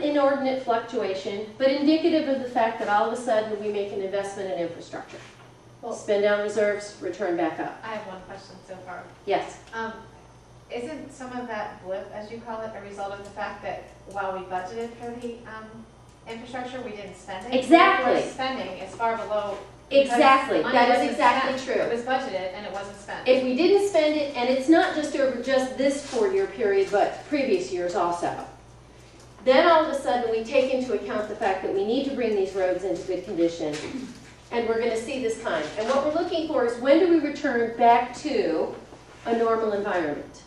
inordinate fluctuation, but indicative of the fact that all of a sudden we make an investment in infrastructure. Well, Spend down reserves, return back up. I have one question so far. Yes. Isn't some of that blip, as you call it, a result of the fact that while we budgeted for the infrastructure, we didn't spend it? Exactly. If we're spending is far below. Exactly. Money That is wasn't exactly spent. true. It was budgeted and it wasn't spent. If we didn't spend it, and it's not just over just this 4-year period, but previous years also, then all of a sudden we take into account the fact that we need to bring these roads into good condition, and we're going to see this time. And what we're looking for is when do we return back to a normal environment,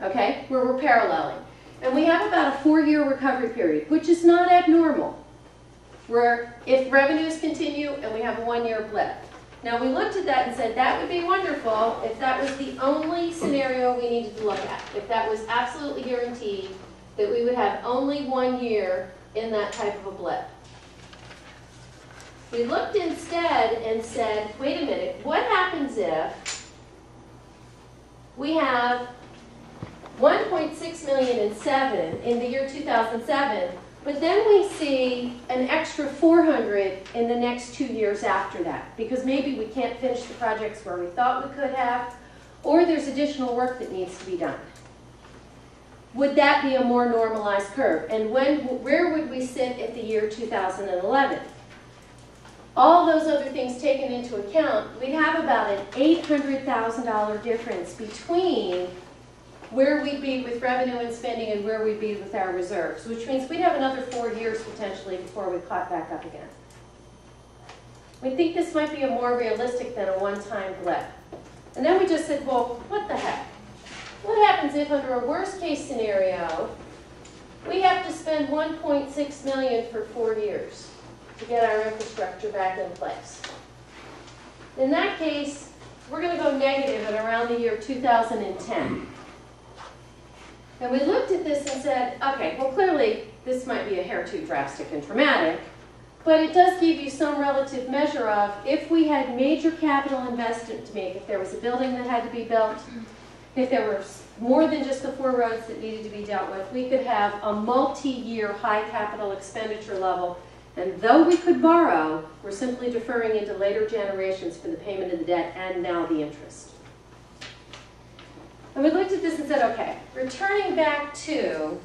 okay, where we're paralleling. And we have about a 4-year recovery period, which is not abnormal, where if revenues continue and we have a 1-year blip. Now we looked at that and said that would be wonderful if that was the only scenario we needed to look at, if that was absolutely guaranteed that we would have only 1 year in that type of a blip. We looked instead and said, wait a minute, what happens if we have 1.6 million in the year 2007, but then we see an extra 400 in the next 2 years after that, because maybe we can't finish the projects where we thought we could have, or there's additional work that needs to be done. Would that be a more normalized curve? And where would we sit at the year 2011? All those other things taken into account, we'd have about an $800,000 difference between where we'd be with revenue and spending and where we'd be with our reserves, which means we'd have another 4 years potentially before we caught back up again. We think this might be a more realistic than a one-time blip. And then we just said, well, what the heck? What happens if under a worst-case scenario, we have to spend $1.6 million for 4 years to get our infrastructure back in place? In that case, we're going to go negative at around the year 2010. And we looked at this and said, okay, well clearly this might be a hair too drastic and dramatic, but it does give you some relative measure of if we had major capital investment to make, if there was a building that had to be built, if there were more than just the 4 roads that needed to be dealt with, we could have a multi-year high capital expenditure level. And though we could borrow, we're simply deferring into later generations for the payment of the debt and now the interest. And we looked at this and said, okay, returning back to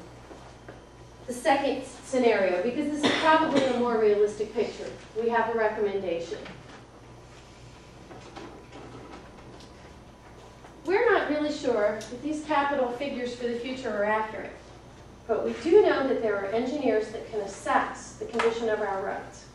the second scenario, because this is probably a more realistic picture, we have a recommendation. We're not really sure if these capital figures for the future are accurate, but we do know that there are engineers that can assess the condition of our roads.